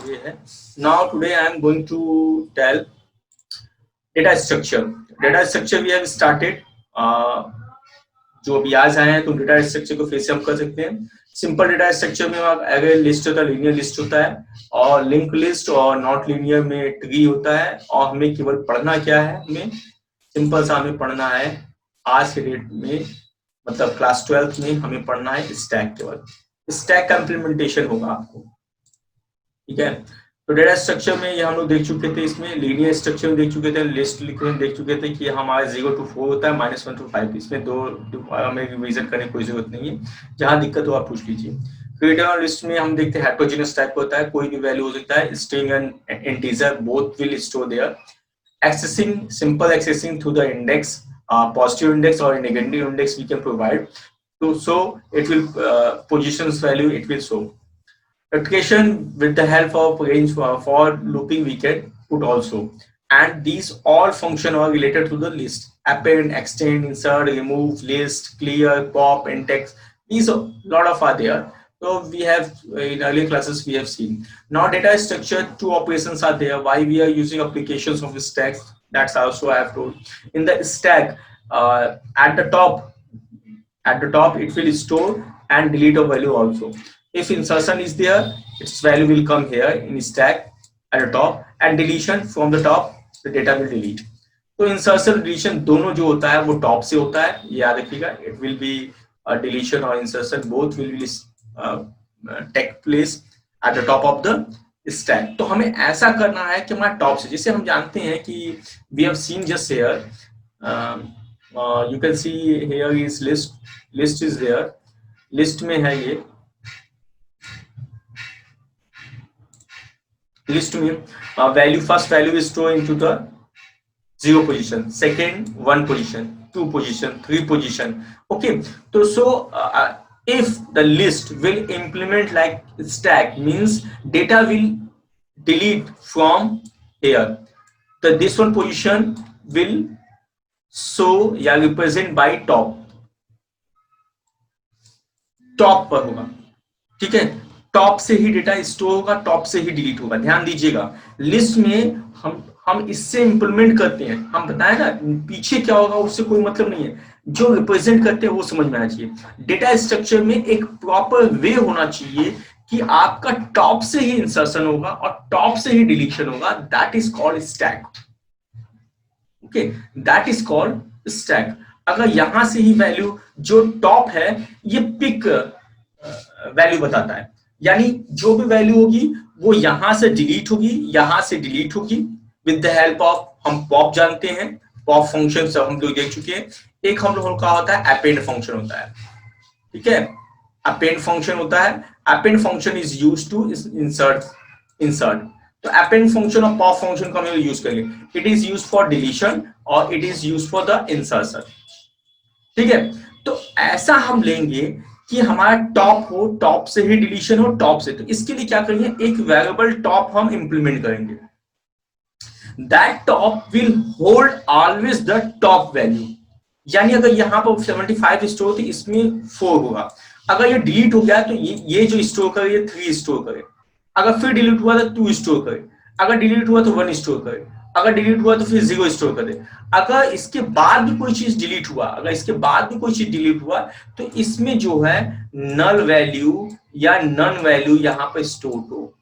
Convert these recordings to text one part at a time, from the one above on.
ये है। Now today I am going to tell data structure. Data structure we have started. जो अभी आज आए हैं तो डेटा स्ट्रक्चर को फिर से हम कर सकते हैं। सिंपल डेटा स्ट्रक्चर में अगर लिस्ट होता है, लीनियर लिस्ट होता है, और लिंक लिस्ट और नॉट लीनियर में ट्री होता है। और हमें केवल पढ़ना क्या है, हमें सिंपल सा हमें पढ़ना है आज के डेट में, मतलब क्लास 12th में हमें पढ़ना है स्टैक। केवल स्टैक का इम्प्लीमेंटेशन होगा आपको, ठीक है। तो डेटा स्ट्रक्चर में ये हम लोग देख चुके थे, इसमें लीनियर स्ट्रक्चर में देख चुके थे, लिस्ट लिखने देख चुके थे कि हमारा 0 to 4 होता है, -1 to 5। इसमें दो हमें रिवीजन करने की कोई जरूरत नहीं है। जहां दिक्कत हो आप पूछ लीजिए। क्रिएटर और लिस्ट में हम देखते हैं हेटेरोजेनियस टाइप होता है, कोई भी वैल्यू हो सकता है, string and integer both will store there. Accessing, simple accessing through the index, positive index or negative index we can provide. So it will positions value it will show. Application with the help of range for looping we can put also. And these all function are related to the list. Append, extend, insert, remove, list, clear, pop, index. These lot of are there. So we have in earlier classes we have seen. Now data structure, two operations are there. Why we are using applications of stack? That's also I have told. In the stack, at the top it will store and delete a value also. If insertion is there, its value will come here in stack at the top, and deletion from the top, the data will delete. तो insertion deletion दोनों जो होता है वो top से होता है, याद रखिएगा। It will be deletion और insertion both will be take place at the top of the stack. तो हमें ऐसा करना है कि हमारा टॉप से, जिसे हम जानते हैं कि we have seen just here, you can see here is list is there, list में है ये, list में value, first value is stored into the 0 position, second 1 position, 2 position, 3 position. Okay, so if the list will implement like stack, means data will delete from here. So this one position will show या represent by top पर होगा, ठीक है। Top से ही data store होगा, top से ही delete होगा। ध्यान दीजिएगा, लिस्ट में हम इससे इंप्लीमेंट करते हैं, हम बताएं ना पीछे क्या होगा उससे कोई मतलब नहीं है, जो रिप्रेजेंट करते हैं वो समझ में आना चाहिए। डेटा स्ट्रक्चर में एक प्रॉपर वे होना चाहिए कि आपका टॉप से ही इंसर्शन होगा और टॉप से ही डिलीशन होगा। That is called stack. Okay, that is called stack. अगर यहां से ही वैल्यू जो टॉप है ये पिक वैल्यू बताता है, यानी जो भी वैल्यू होगी वो यहां से डिलीट होगी, यहां से डिलीट होगी विद द हेल्प ऑफ, हम पॉप जानते हैं, पॉप फंक्शन सब हम लोग देख चुके हैं। एक हम लोगों का होता है अपेंड फंक्शन होता है, ठीक है। अपेंड फंक्शन होता है, append function is used to insert. तो अपेंड फंक्शन और पॉप फंक्शन को हम यूज करेंगे। It is used for deletion और it is used for the insertion, ठीक है। तो ऐसा हम लेंगे कि हमारा टॉप हो, टॉप से ही डिलीशन हो, टॉप से। तो इसके लिए क्या करेंगे, एक वेरिएबल टॉप हम इंप्लीमेंट करेंगे। That top will hold always the top value, यानी अगर यहाँ पर 75 स्टोर थी, इसमें 4 होगा। अगर ये डिलीट हो गया तो ये जो स्टोर करे ये 3 स्टोर करे। अगर फिर डिलीट हुआ तो 2 स्टोर करे। अगर डिलीट हुआ तो 1 स्टोर करे। अगर डिलीट हुआ तो फिर 0 स्टोर करे। अगर इसके बाद भी कोई चीज डिलीट हुआ, अगर इसके बाद भी कोई चीज डिलीट हुआ तो इसमें जो है नल वैल्यू या नन वैल्यू यहाँ पे स्टोर हो,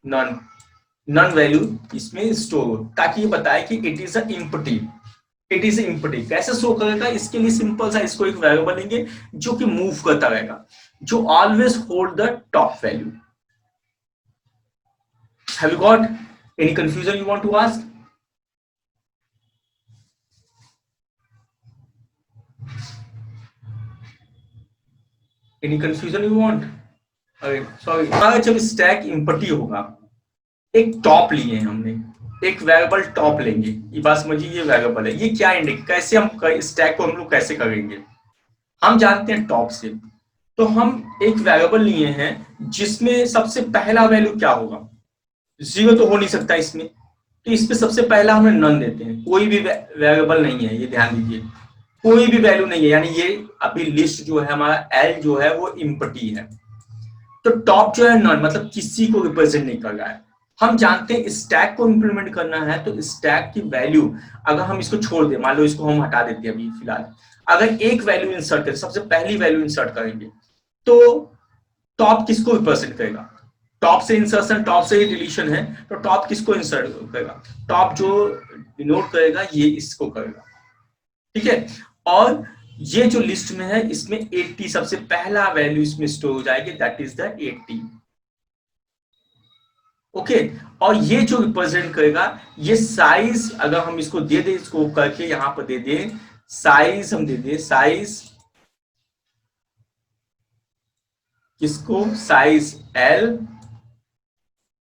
नन वैल्यू इसमें स्टोर हो, ताकि ये बताए कि it is empty. It is empty कैसे शो करेगा, इसके लिए सिंपल सा इसको एक वेरिएबल लेंगे जो कि मूव करता रहेगा, जो always hold the top value. Have you got any confusion you want to ask? Any confusion you want? अरे सॉरी, जब स्टैक एम्प्टी होगा, एक टॉप लिए हैं हमने, एक वेरिएबल टॉप लेंगे। ये बात समझिए, ये वेरिएबल है, ये क्या इंडिकेट, कैसे हम स्टैक को हम लोग कैसे करेंगे, हम जानते हैं टॉप से। तो हम एक वेरिएबल लिए हैं जिसमें सबसे पहला वैल्यू क्या होगा, 0 तो हो नहीं सकता इसमें, तो इसमें सबसे पहला हमें नन देते हैं। कोई भी वेरिएबल नहीं है, ये ध्यान दीजिए, कोई भी वैल्यू नहीं है, यानी ये अभी लिस्ट जो है हमारा एल जो है वो एम्प्टी है। तो टॉप जो है नॉन, मतलब किसी को रिप्रेजेंट नहीं कर रहा है। हम जानते हैं स्टैक को इंप्लीमेंट करना है तो स्टैक की वैल्यू अगर हम इसको छोड़ दें, मान लो इसको हम हटा देते हैं अभी फिलहाल, अगर एक वैल्यू इंसर्ट करें, सबसे पहली वैल्यू इंसर्ट करेंगे तो टॉप किसको रिप्रेजेंट करेगा? टॉप से इंसर्शन, टॉप से ही डिलीशन है, तो टॉप किसको इंसर्ट करेगा? टॉप जो डिनोट करेगा ये इसको करेगा, ठीक है। और ये जो लिस्ट में है इसमें 80 सबसे पहला वैल्यू इसमें स्टोर हो जाएगी, दैट इज द 80, ओके। और ये जो रिप्रेजेंट करेगा ये साइज, अगर हम इसको दे दे, इसको करके यहां पर दे दे साइज, हम दे दे साइज किसको? साइज L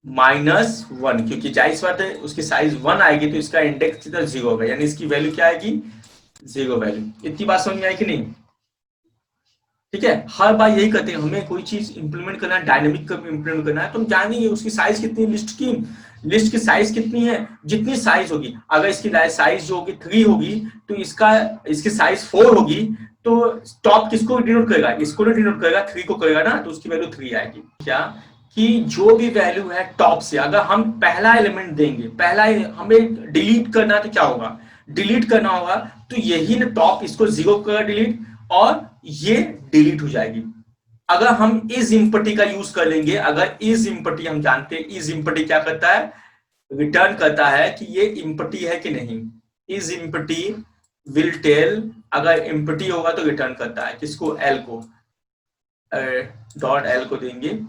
-1, क्योंकि जाहिर बात है उसकी साइज 1 आएगी तो इसका इंडेक्स कितना? 0 होगा, यानी इसकी वैल्यू क्या आएगी? 0 वैल्यू। इतनी बात समझ में आई कि नहीं? ठीक है, हर बार यही कहते हैं, हमें कोई चीज इंप्लीमेंट करना है, डायनेमिक इंप्लीमेंट करना है तो हम जानेंगे उसकी साइज कितनी है, लिस्ट की साइज कितनी है, जितनी साइज होगी, अगर इसकी साइज जो होगी 3 होगी तो इसकी साइज 4 होगी, तो टॉप किसको डिनोट करेगा? इसको डिनोट करेगा, 3 को करेगा ना, तो उसकी वैल्यू 3 आएगी। क्या कि जो भी वैल्यू है टॉप से अगर हम पहला एलिमेंट देंगे, पहला हमें डिलीट करना है तो क्या होगा? डिलीट करना होगा तो यही ना टॉप इसको 0 करेगा डिलीट, और ये डिलीट हो जाएगी। अगर हम इज इम्पटी का यूज कर लेंगे, अगर इज इम्पटी, हम जानते हैं इज इम्पटी क्या करता है? रिटर्न करता है कि ये इम्पटी है कि नहीं। इज इम्पटी विल टेल, अगर इम्पटी होगा तो रिटर्न करता है किसको? एल को, डॉट एल को देंगे,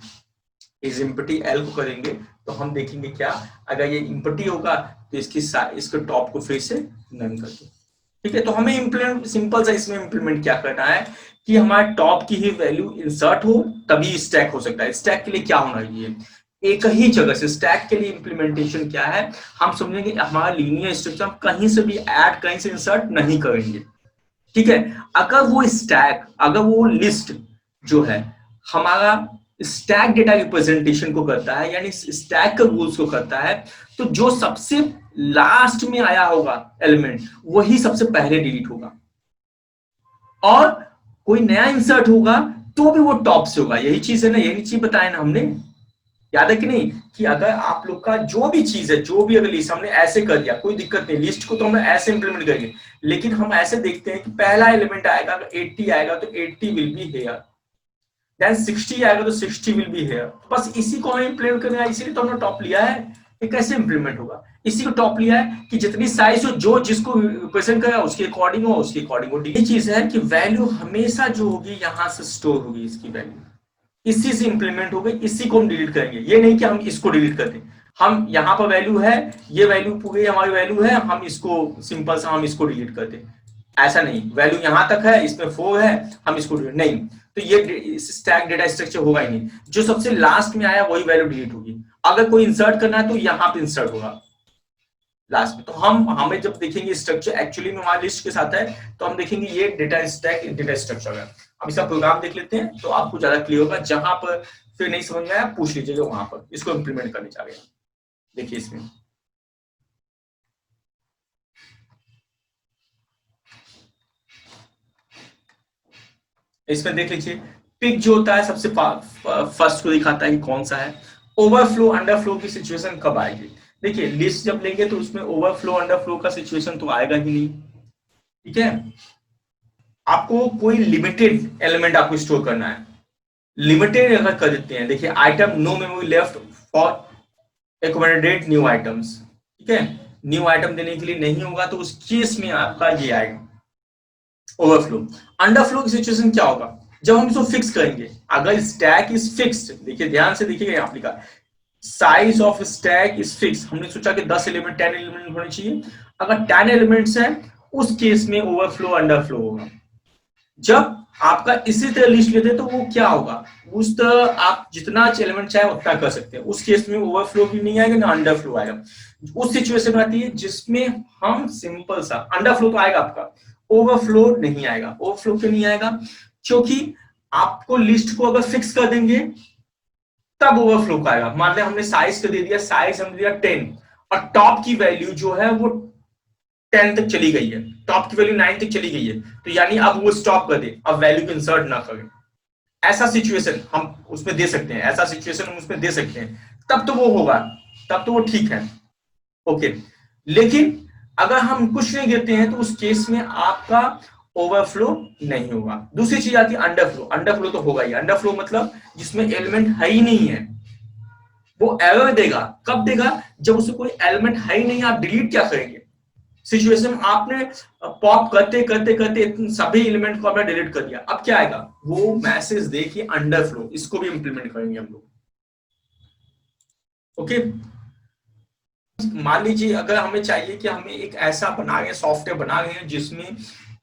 इज इम्पटी एल को करेंगे तो हम देखेंगे क्या, अगर ये इम्पटी होगा तो इसके टॉप को फिर से नन कर दो, ठीक है। तो हमें इम्प्लीमेंट, सिंपल सा इसमें इम्प्लीमेंट क्या करना है कि हमारे टॉप की ही वैल्यू इंसर्ट हो तभी स्टैक हो सकता है। स्टैक के लिए क्या होना चाहिए? एक ही जगह से। स्टैक के लिए इंप्लीमेंटेशन क्या है? हम समझेंगे हमारा लीनियर स्ट्रक्चर हम कहीं से भी ऐड, कहीं से इंसर्ट नहीं करेंगे, ठीक है। अगर वो स्टैक, अगर वो लिस्ट जो है हमारा स्टैक डेटा रिप्रेजेंटेशन को करता है, यानी स्टैक का रूल्स को करता है, तो जो सबसे लास्ट में आया होगा एलिमेंट वही सबसे पहले डिलीट होगा, और कोई नया इंसर्ट होगा तो भी वो टॉप से होगा। यही चीज है ना, यही चीज बताया ना हमने, याद है कि नहीं? कि अगर आप लोग का जो भी चीज है, जो भी अगर लिस्ट हमने ऐसे कर दिया, कोई दिक्कत नहीं, लिस्ट को तो हम ऐसे इंप्लीमेंट करेंगे, लेकिन हम ऐसे देखते हैं कि पहला एलिमेंट आएगा, अगर 80 आएगा तो 80 विल बी हेयर, देन 60 आएगा तो 60 विल बी हेयर। बस इसी को हमें इंप्लीमेंट करना है, इसीलिए तो हमने टॉप लिया है। ये कैसे इंप्लीमेंट होगा? इसी को टॉप लिया है कि जितनी साइज हो, जो जिसको रिप्रेजेंट करेगा उसके अकॉर्डिंग हो, उसके अकॉर्डिंग हो। ये चीज है कि वैल्यू हमेशा जो होगी यहां से स्टोर होगी, इसकी वैल्यू इसी से इंप्लीमेंट हो गई, इसी को हम डिलीट करेंगे। ये नहीं कि हम इसको डिलीट कर दें, हम यहाँ पर वैल्यू है, ये वैल्यू पूरी हमारी वैल्यू है, हम इसको सिंपल सा हम इसको डिलीट कर दें, ऐसा नहीं। वैल्यू यहां तक है, इसमें 4 है, हम इसको डिलीट नहीं, तो ये स्टैक डेटा स्ट्रक्चर होगा ही नहीं। जो सबसे लास्ट में आया वही वैल्यू डिलीट होगी। अगर कोई इंसर्ट करना है तो यहाँ पे इंसर्ट होगा लास्ट में। तो हमें जब देखेंगे स्ट्रक्चर एक्चुअली में हमारी लिस्ट के साथ है, तो हम देखेंगे ये डेटा स्टैक डेटा स्ट्रक्चर है। अब इसका प्रोग्राम देख लेते हैं तो आपको ज्यादा क्लियर होगा। जहां पर फिर नहीं समझ में आया पूछ लीजिएगा, वहां पर इसको इंप्लीमेंट करने जा रहे हैं। देखिए इसमें देख लीजिए, पिक जो होता है सबसे फर्स्ट को दिखाता है कि कौन सा है। ओवरफ्लो अंडरफ्लो की सिचुएशन कब आएगी? देखिए लिस्ट जब लेंगे तो उसमें ओवरफ्लो अंडरफ्लो का सिचुएशन तो आएगा ही नहीं, ठीक है। आपको कोई लिमिटेड एलिमेंट आपको स्टोर करना है, लिमिटेड अगर कर देते हैं, देखिए item no memory left for accommodate new items, ठीक है। न्यू आइटम देने के लिए नहीं होगा तो उस केस में आपका ये आएगा ओवरफ्लो। अंडरफ्लो की सिचुएशन क्या होगा? जब हम इसको फिक्स करेंगे, अगर स्टैक इज फिक्स्ड, देखिए ध्यान से देखिएगा यहाँ लिखा size of stack is fix, हमने सोचा कि 10 एलिमेंट 10 एलिमेंट होने चाहिए, अगर 10 एलिमेंट्स है उस केस में ओवरफ्लो अंडरफ्लो होगा। जब आपका इसी तरह लिस्ट लेते तो वो क्या होगा? उस तरह आप जितना एलिमेंट चाहे उतना कर सकते हैं, उस केस में ओवरफ्लो भी नहीं आएगा ना अंडरफ्लो आएगा। उस सिचुएशन आती है जिसमें हम सिंपल सा, अंडरफ्लो तो आएगा आपका, ओवरफ्लो नहीं आएगा। ओवरफ्लो क्यों नहीं आएगा? क्योंकि आपको लिस्ट को अगर फिक्स कर देंगे तब ओवरफ्लो का आएगा। मान लिया हमने साइज का दे दिया, साइज हमने दिया 10 और टॉप की वैल्यू जो है वो 10 तक चली गई है, टॉप की वैल्यू 9 तक चली गई है, तो यानी अब वो स्टॉप कर दे, अब वैल्यू को इंसर्ट ना करें, ऐसा सिचुएशन हम उसमें दे सकते हैं, ऐसा सिचुएशन हम उसमें दे सकते हैं, तब तो वो होगा, तब तो वो ठीक है। ओके, लेकिन अगर हम कुछ नहीं देते हैं तो उस केस में आपका ओवरफ्लो नहीं होगा। दूसरी चीज आती है अंडरफ्लो। अंडरफ्लो तो होगा ही। अंडरफ्लो मतलब जिसमें एलिमेंट है ही नहीं है, वो एरर देगा। कब देगा? जब उसमें कोई एलिमेंट है ही नहीं, आप डिलीट क्या करेंगे? सिचुएशन आपने पॉप करते करते करते सभी एलिमेंट को आपने डिलीट कर दिया, अब क्या आएगा? वो मैसेज दे कि अंडरफ्लो। इसको भी इंप्लीमेंट करेंगे हम लोग। ओके, मान लीजिए अगर हमें चाहिए कि हमें एक ऐसा बना रहे, सॉफ्टवेयर बना रहे हैं जिसमें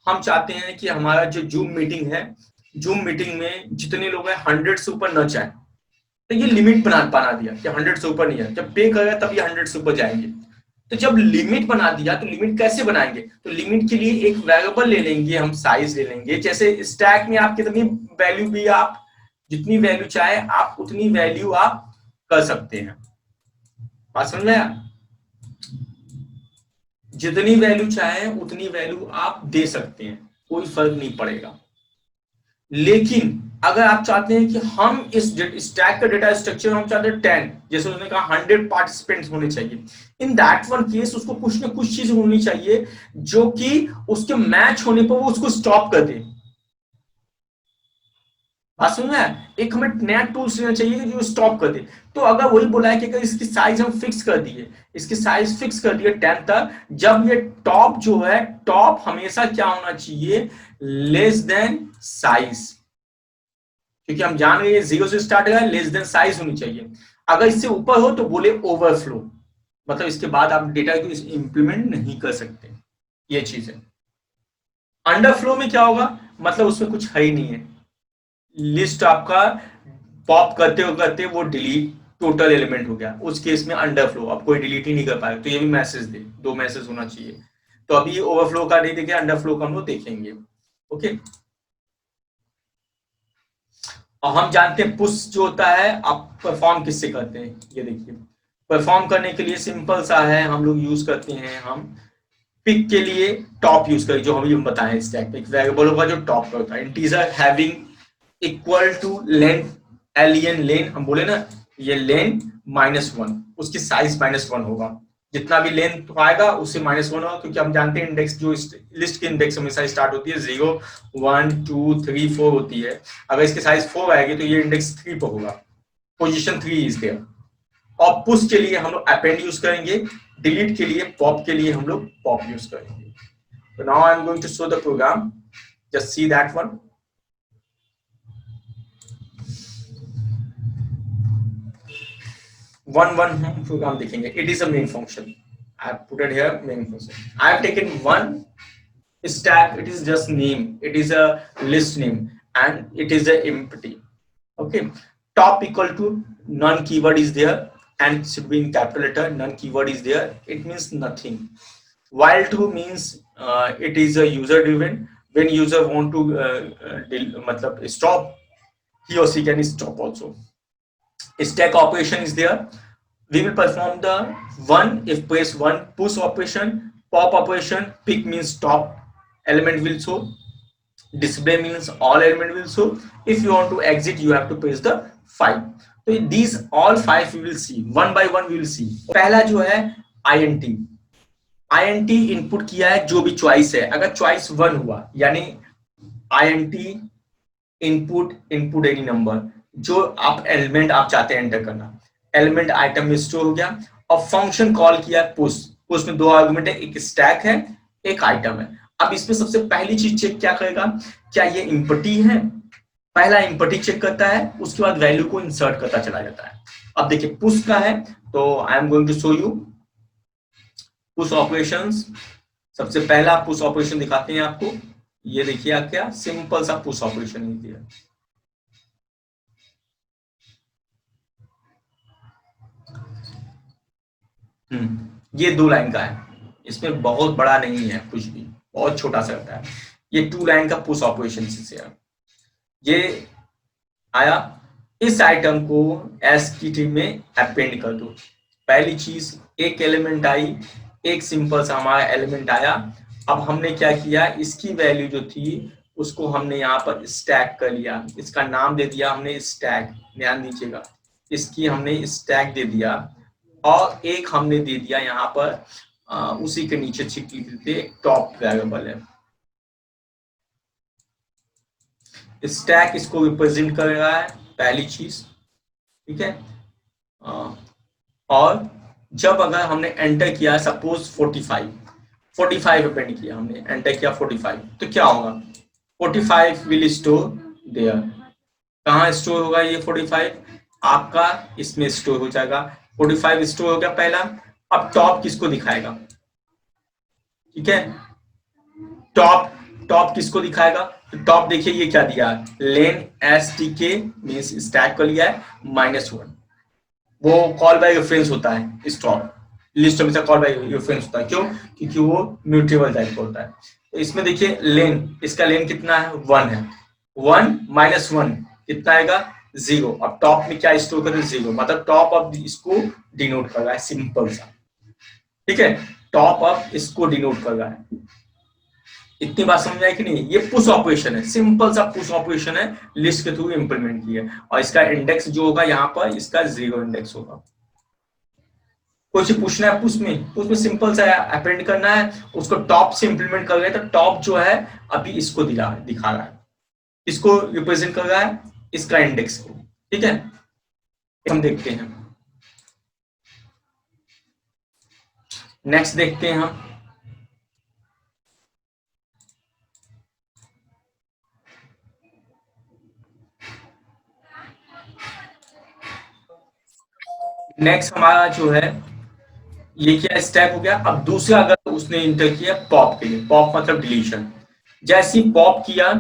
हम चाहते हैं कि हमारा जो जूम मीटिंग है, जूम मीटिंग में जितने लोग हैं 100 से ऊपर न जाए, तो ये लिमिट बना दिया कि 100 से ऊपर नहीं है। जब पे करेगा तब ये 100 से ऊपर जाएंगे। तो जब लिमिट बना दिया तो लिमिट कैसे बनाएंगे? तो लिमिट के लिए एक वेरिएबल ले लेंगे, हम साइज ले लेंगे। जैसे स्टैक में आप कितनी वैल्यू भी, आप जितनी वैल्यू चाहे आप उतनी वैल्यू आप कर सकते हैं। बात समझ में आया? जितनी वैल्यू चाहे उतनी वैल्यू आप दे सकते हैं, कोई फर्क नहीं पड़ेगा। लेकिन अगर आप चाहते हैं कि हम इस स्टैक का डेटा स्ट्रक्चर हम चाहते हैं 10, जैसे उसने कहा 100 पार्टिसिपेंट्स होने चाहिए, इन दैट वन केस उसको कुछ ना कुछ चीज होनी चाहिए जो कि उसके मैच होने पर वो उसको स्टॉप कर दे। बात समझ में? एक हमें नया टूल्स लेना चाहिए जो स्टॉप कर दे। तो अगर वही बोला है कि अगर इसकी साइज हम फिक्स कर दिए, इसकी साइज फिक्स कर दिए 10 तक, जब ये टॉप जो है, टॉप हमेशा क्या होना चाहिए? Less than size. क्योंकि हम जान रहे हैं 0 से स्टार्ट है, लेस देन साइज होनी चाहिए। अगर इससे ऊपर हो तो बोले ओवरफ्लो, मतलब इसके बाद आप डेटा को इंप्लीमेंट नहीं कर सकते। ये चीज है। अंडरफ्लो में क्या होगा? मतलब उसमें कुछ है ही नहीं है, लिस्ट आपका पॉप करते वो डिलीट टोटल एलिमेंट हो गया। उस केस में अंडरफ्लो, अब कोई डिलीट ही नहीं कर पाएगा। तो ये भी मैसेज दे, दो मैसेज होना चाहिए। तो अभी ओवरफ्लो का नहीं देखे, अंडरफ्लो का हम लोग देखेंगे। ओके, और हम जानते हैं पुश जो होता है आप परफॉर्म किससे करते हैं। ये देखिए, परफॉर्म करने के लिए सिंपल सा है, हम लोग यूज करते हैं हम पिक के लिए टॉप यूज करें, जो हम बताएं स्टैक पे वेरिएबल होगा जो टॉप पे होता है। Integer having equal to length, एलियन लेन, हम बोले ना ये लेन -1, उसकी साइज -1 होगा। जितना भी लेंथ आएगा उससे -1 होगा, क्योंकि हम जानते हैं इंडेक्स जो लिस्ट की इंडेक्स हमेशा स्टार्ट होती है 0 1 2 3 4 होती है। अगर इसकी साइज 4 आएगी तो ये इंडेक्स 3 पर होगा, पोजीशन 3 इज देयर। और पुश के लिए हम लोग अपेंड यूज करेंगे, डिलीट के लिए पॉप के लिए हम लोग पॉप यूज करेंगे। तो now I am going to show the program, just see that one. one program देखेंगे। It is a main function. I have put it here, main function. I have taken one stack. It is just name. It is a list name and it is a empty. Okay. Top equal to none keyword is there and should be in capital letter. None keyword is there. It means nothing. While true means it is a user driven. When user want to मतलब stop, he or she can stop also. Stack operation is there. We will perform the one if press one, push operation, pop operation. Pick means top element will show, display means all element will show. If you want to exit you have to press the 5. So these all 5 we will see one by one, we will see. पहला जो है INT input किया है जो भी choice है। अगर choice 1 हुआ यानी INT इनपुट एनी नंबर, जो आप एलिमेंट आप चाहते हैं एंटर करना, एलिमेंट आइटम में स्टोर हो गया। और फंक्शन कॉल किया पुश, पुश में 2 आर्गुमेंट है, एक स्टैक है एक आइटम है। अब इसमें सबसे पहली चीज चेक क्या करेगा, क्या ये एम्प्टी है? पहला एम्प्टी चेक करता है, उसके बाद वैल्यू को इंसर्ट करता चला जाता है। अब देखिए पुश का है, तो I am going to show you push operations. सबसे पहला पुश ऑपरेशन दिखाते हैं आपको। ये देखिए क्या सिंपल सा पुश ऑपरेशन ही दिया। ये 2 लाइन का है, इसमें बहुत बड़ा नहीं है कुछ भी, बहुत छोटा सा रहता है। ये 2 लाइन का पुश ऑपरेशन से है। ये आया, इस आइटम को एस की ट्री में अपेंड कर दो। पहली चीज एक एलिमेंट आई, एक सिंपल सा हमारा एलिमेंट आया। अब हमने क्या किया, इसकी वैल्यू जो थी उसको हमने यहाँ पर स्टैक कर लिया, इसका नाम दे दिया हमने स्टैक, ध्यान दीजिएगा, इसकी हमने स्टैक दे दिया, और एक हमने दे दिया यहाँ पर उसी के नीचे लिख देते एक टॉप वेरिएबल है। स्टैक इसको रिप्रेजेंट कर रहा है, पहली चीज, ठीक है। और जब अगर हमने एंटर किया सपोज 45 अपेंड किया हमने, एंटर किया 45, तो क्या होगा, 45 विल स्टोर देयर। कहाँ स्टोर होगा ये 45? आपका इसमें स्टोर हो जाएगा। 45 स्टोर हो गया पहला। अब टॉप किसको दिखाएगा, ठीक है, टॉप किसको दिखाएगा, तो टॉप देखिए ये क्या दिया है, लेन एस टी के मीन्स स्टैक कर लिया है -1, वो कॉल बाय रेफरेंस होता है, स्टॉप लिस्ट में से कॉल बाय रेफरेंस होता है, क्यों, क्योंकि वो म्यूटेबल टाइप का होता है। तो इसमें देखिए लेन, इसका लेन कितना है, 1 है, 1 - 1 कितना आएगा, 0। अब टॉप में क्या स्टोर करें, 0, मतलब टॉप अब इसको डिनोट कर रहा है, सिंपल सा, ठीक है, टॉप अब इसको डिनोट कर रहा है। इतनी बात समझ आई कि नहीं? ये पुश ऑपरेशन है, सिंपल सा पुश ऑपरेशन है, लिस्ट के थ्रू इंप्लीमेंट किया, और इसका इंडेक्स जो होगा यहाँ पर इसका 0 इंडेक्स होगा। कुछ पूछना है पुश में सिंपल सा अपेंड करना है, उसको टॉप से इंप्लीमेंट कर रहे हैं, तो टॉप जो है अभी इसको दिखा रहा है, इसको रिप्रेजेंट कर रहा है, इसका इंडेक्स को, ठीक है। हम देखते हैं, नेक्स्ट देखते हैं हम, नेक्स्ट हमारा जो है ये क्या स्टेप हो गया। अब दूसरा अगर उसने इंटर किया पॉप के लिए, पॉप मतलब डिलीशन, जैसे ही पॉप किया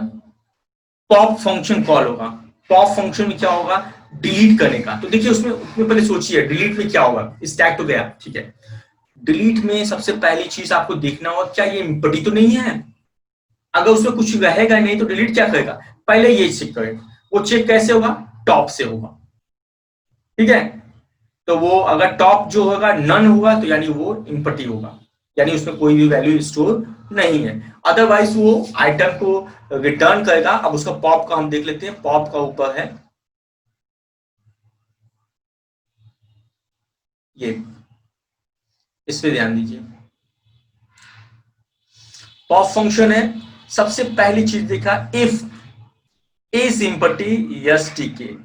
पॉप फंक्शन कॉल होगा, पॉप फंक्शन में क्या होगा, डिलीट करने का। तो देखिए उसमें पहले सोचिए डिलीट में क्या होगा, स्टैक तो गया, ठीक है, डिलीट में सबसे पहली चीज आपको देखना होगा क्या ये एम्प्टी तो नहीं है, अगर उसमें कुछ रहेगा नहीं तो डिलीट क्या करेगा, पहले ये चेक करेगा। वो चेक कैसे होगा, टॉप से होगा, ठीक है। तो वो अगर टॉप जो होगा नन होगा तो यानी वो एम्प्टी होगा, यानी उसमें कोई भी वैल्यू स्टोर नहीं है, अदरवाइज वो आइटम को रिटर्न करेगा। अब उसका पॉप का हम देख लेते हैं, पॉप का ऊपर है ये, इस पे ध्यान दीजिए, पॉप फंक्शन है। सबसे पहली चीज देखा, if is empty yes T के,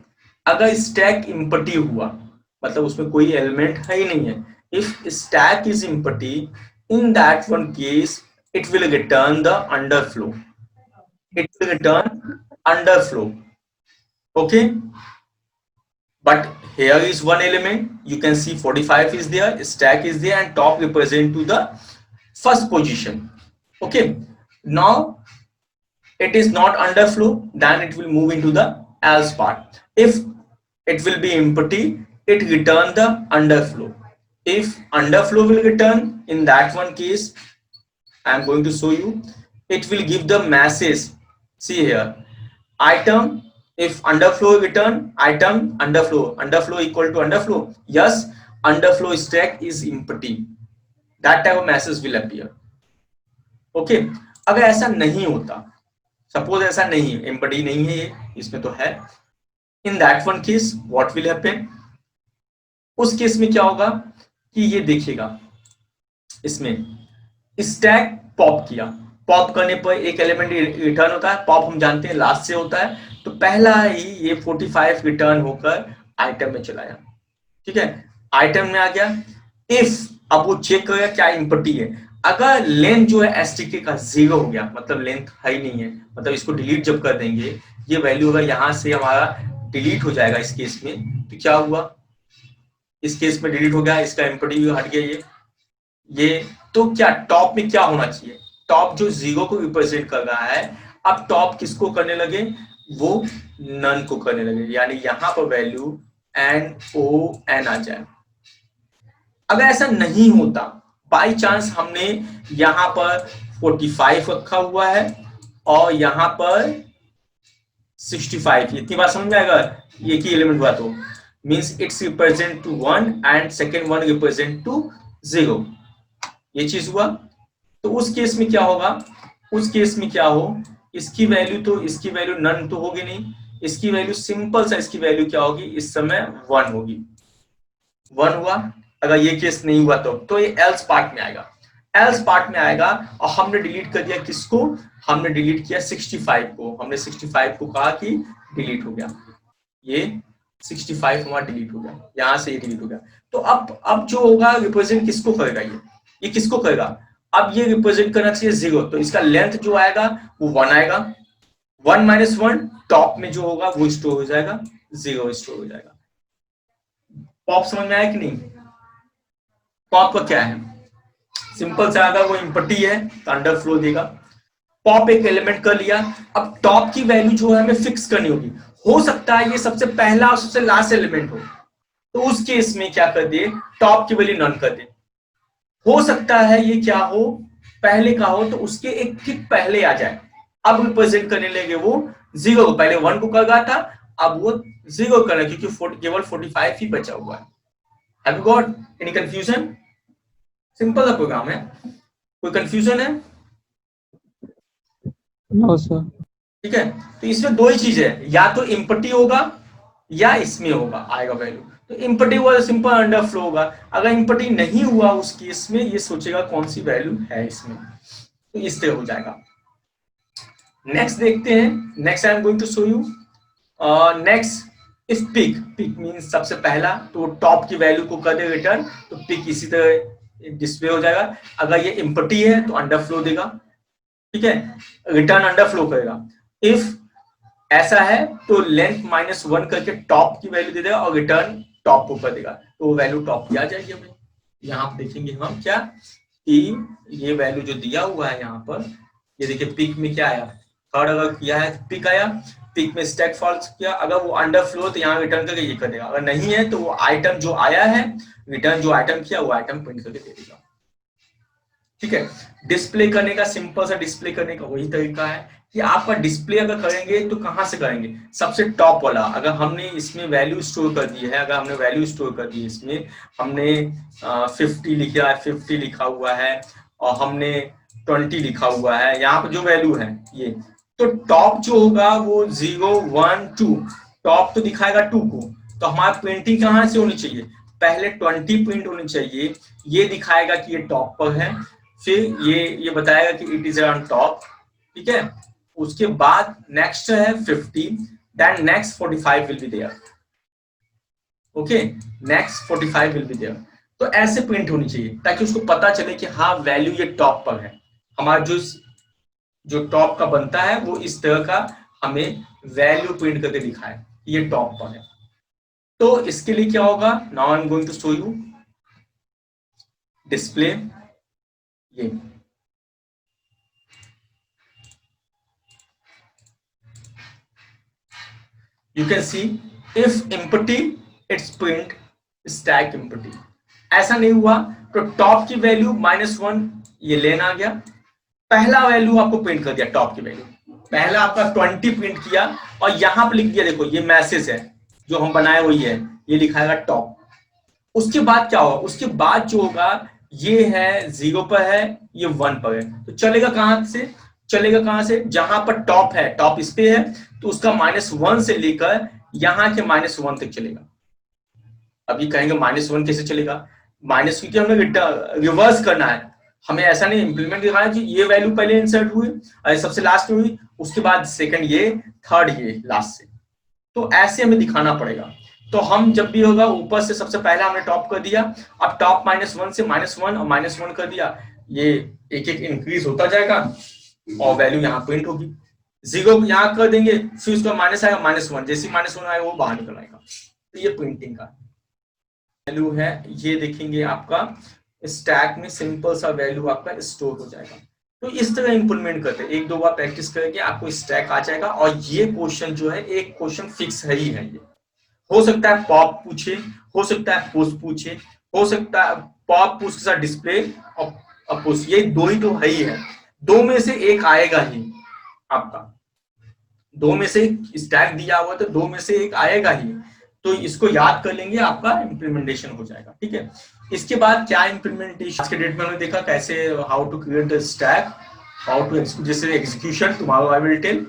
अगर स्टैक एम्प्टी हुआ मतलब उसमें कोई एलिमेंट है ही नहीं है, if stack is empty in that one case it will return the underflow, it will return underflow, okay, but here is one element, you can see 45 is there, stack is there, and top represent to the first position, okay. Now it is not underflow, then it will move into the else part. If it will be empty, it return the underflow. If underflow will return, in that one case I am going to show you, it will give the message, see here, item, if underflow return item underflow equal to underflow, yes, underflow stack is empty, that type of message will appear, okay. अगर ऐसा नहीं होता, suppose ऐसा नहीं, empty नहीं है ये, इसमें तो है, in that one case what will happen, उस केस में क्या होगा कि ये देखिएगा, इसमें स्टैक पॉप किया, पॉप करने पर एक एलिमेंट रिटर्न होता है, पॉप हम जानते हैं लास्ट से होता है, तो पहला ही ये 45 रिटर्न होकर आइटम में चलाया, ठीक है, आइटम में आ गया। इफ अब वो चेक करेगा क्या एम्प्टी है, अगर लेंथ जो है एसटीके का 0 हो गया, मतलब लेंथ है ही नहीं है, मतलब इसको डिलीट जब कर देंगे, ये वैल्यू अगर यहां से हमारा डिलीट हो जाएगा इस केस में, तो क्या हुआ, इस केस में डिलीट हो गया, इसका एम्प्टी भी हट गया ये, तो क्या टॉप में क्या होना चाहिए, टॉप जो 0 को रिप्रेजेंट कर रहा है, अब टॉप किसको करने लगे, वो नन को करने लगे, यानी यहां पर वैल्यू NON आ जाए। अगर ऐसा नहीं होता, बाई चांस हमने यहां पर 45 रखा हुआ है और यहां पर 65, इतनी बात समझ में आएगा, एक ही एलिमेंट हुआ तो means it's represent to 1 and second one represent to 0, ये चीज हुआ। तो उस केस में क्या होगा, उस केस में क्या हो, इसकी वैल्यू तो इसकी वैल्यू नन तो होगी नहीं, इसकी वैल्यू सिंपल सा इसकी वैल्यू क्या होगी इस समय 1 होगी। 1 हुआ, अगर ये केस नहीं हुआ तो ये एल्स पार्ट में आएगा, एल्स पार्ट में आएगा। और हमने डिलीट कर दिया किसको, हमने डिलीट किया 65 को, हमने 65 को कहा कि डिलीट हो गया, ये 65 हमारा डिलीट हो गया, यहां से ये डिलीट हो गया। तो अब जो होगा रिप्रेजेंट किसको करेगा, ये किसको करेगा, अब ये रिप्रेजेंट करना चाहिए 0, तो इसका लेंथ जो आएगा वो 1 आएगा, 1 माइनस 1 टॉप में जो होगा वो स्टोर हो जाएगा, 0 स्टोर हो जाएगा। पॉप समझ में आया कि नहीं, पॉप का क्या है, सिंपल सा, अगर वो इम्पटी है तो अंडर फ्लो देगा। पॉप एक एलिमेंट कर लिया, अब टॉप की वैल्यू जो है हमें फिक्स करनी होगी, हो सकता है ये सबसे पहला और सबसे लास्ट एलिमेंट हो, तो उस केस में क्या कर दे, टॉप की वैल्यू नन कर दे। हो सकता है ये क्या हो, पहले का हो, तो उसके एक ठीक पहले आ जाए, अब रिप्रेजेंट करने लगे वो 0 को, पहले 1 को कर रहा था, अब वो 0 कर रहा है क्योंकि केवल 45 ही बचा हुआ है। Have you got any confusion? Simple सा प्रोग्राम है, कोई कंफ्यूजन है? No sir. ठीक है, तो इसमें दो ही चीज है, या तो इम्पटी होगा या इसमें होगा आएगा वैल्यू। तो इम्पटी हुआ तो सिंपल अंडर फ्लो होगा, अगर इम्पटी नहीं हुआ उस केस में ये सोचेगा कौन सी वैल्यू है इसमें, तो इस तरह हो जाएगा। नेक्स्ट देखते हैं, next I am going to show you. Next if peek, peek means सबसे पहला, तो टॉप की वैल्यू को कर दे रिटर्न, तो पिक इसी तरह डिस्प्ले हो जाएगा। अगर ये इम्पटी है तो अंडर फ्लो देगा, ठीक है, रिटर्न अंडर फ्लो करेगा। इफ ऐसा है तो लेंथ -1 करके टॉप की वैल्यू दे देगा और रिटर्न टॉप को कर देगा, तो वैल्यू टॉप की आ जाएगी हमें। यहाँ पे देखेंगे हम क्या कि ये वैल्यू जो दिया हुआ है यहाँ पर, ये देखिए पिक में क्या आया, थर्ड अगर किया है पिक आया, पिक में स्टैक फॉल्स किया, अगर वो अंडर फ्लो तो यहाँ रिटर्न करके ये कर देगा, अगर नहीं है तो वो आइटम जो आया है, रिटर्न जो आइटम किया वो आइटम प्रिंट करके दे देगा। ठीक है, डिस्प्ले करने का सिंपल सा डिस्प्ले करने का वही तरीका है कि आपका डिस्प्ले अगर करेंगे तो कहां से करेंगे, सबसे टॉप वाला, अगर हमने इसमें वैल्यू स्टोर कर दी है, अगर हमने वैल्यू स्टोर कर दी है इसमें, हमने 50 लिखा है, 50 लिखा हुआ है और हमने 20 लिखा हुआ है, यहाँ पर जो वैल्यू है ये, तो टॉप जो होगा वो 0 1 2, टॉप तो दिखाएगा 2 को, तो हमारी प्रिंटिंग कहां से होनी चाहिए, पहले 20 प्रिंट होनी चाहिए, ये दिखाएगा कि ये टॉप पर है, फिर ये बताएगा कि इट इज ऑन टॉप, ठीक है, उसके बाद नेक्स्ट है 50, then next 45 will be there, okay, next 45 will be there. तो ऐसे प्रिंट होनी चाहिए ताकि उसको पता चले कि हाँ वैल्यू ये टॉप पर है, हमारा जो टॉप का बनता है वो इस तरह का हमें वैल्यू प्रिंट करके दिखाए ये टॉप पर है। तो इसके लिए क्या होगा, now I am going to show you display, ये you can see if empty it's print stack empty, ऐसा नहीं हुआ तो टॉप की वैल्यू -1 ये लेना आ गया, पहला वैल्यू आपको प्रिंट कर दिया, टॉप की वैल्यू पहला आपका 20 प्रिंट किया और यहां पर लिख दिया, देखो ये मैसेज है जो हम बनाए वही है, ये लिखाएगा टॉप। उसके बाद क्या होगा, उसके बाद जो होगा ये है 0 पर है, ये 1 पर है, तो चलेगा कहां से, चलेगा कहां से, जहां पर टॉप है, टॉप इस पे है तो उसका -1 से लेकर यहां के -1 तक चलेगा। अभी कहेंगे -1 कैसे चलेगा, माइनस क्योंकि हमें रिवर्स करना है, हमें ऐसा नहीं इंप्लीमेंट करना है कि ये वैल्यू पहले इंसर्ट हुई सबसे लास्ट में हुई, उसके बाद सेकंड ये, थर्ड ये लास्ट से, तो ऐसे हमें दिखाना पड़ेगा। तो हम जब भी होगा ऊपर से सबसे पहला हमने टॉप कर दिया, अब टॉप -1 से -1 और -1 कर दिया, ये एक एक इंक्रीज होता जाएगा और वैल्यू यहाँ प्रिंट होगी, 0 यहाँ कर देंगे फिर उसका माइनस आएगा -1, जैसे -1 आएगा वो बाहर निकल आएगा, तो ये प्रिंटिंग का वैल्यू है। ये देखेंगे आपका स्टैक में सिंपल सा वैल्यू आपका स्टोर हो जाएगा। तो इस तरह इंप्लीमेंट करते हैं, एक दो बार प्रैक्टिस करेंगे आपको स्टैक आ जाएगा। और ये क्वेश्चन जो है एक क्वेश्चन फिक्स है ही है, ये हो सकता है पॉप पूछे, हो सकता है पुश पूछे, हो सकता है पॉप पुश के साथ डिस्प्ले और पुश, ये दो ही तो है ही है, दो में से एक आएगा ही आपका, दो में से स्टैक दिया हुआ तो दो में से एक आएगा ही, तो इसको याद कर लेंगे आपका इंप्लीमेंटेशन हो जाएगा। ठीक है, इसके बाद क्या इंप्लीमेंटेशन आज के डेट में हमने देखा कैसे how to create the stack, how to, जैसे execution tomorrow I will tell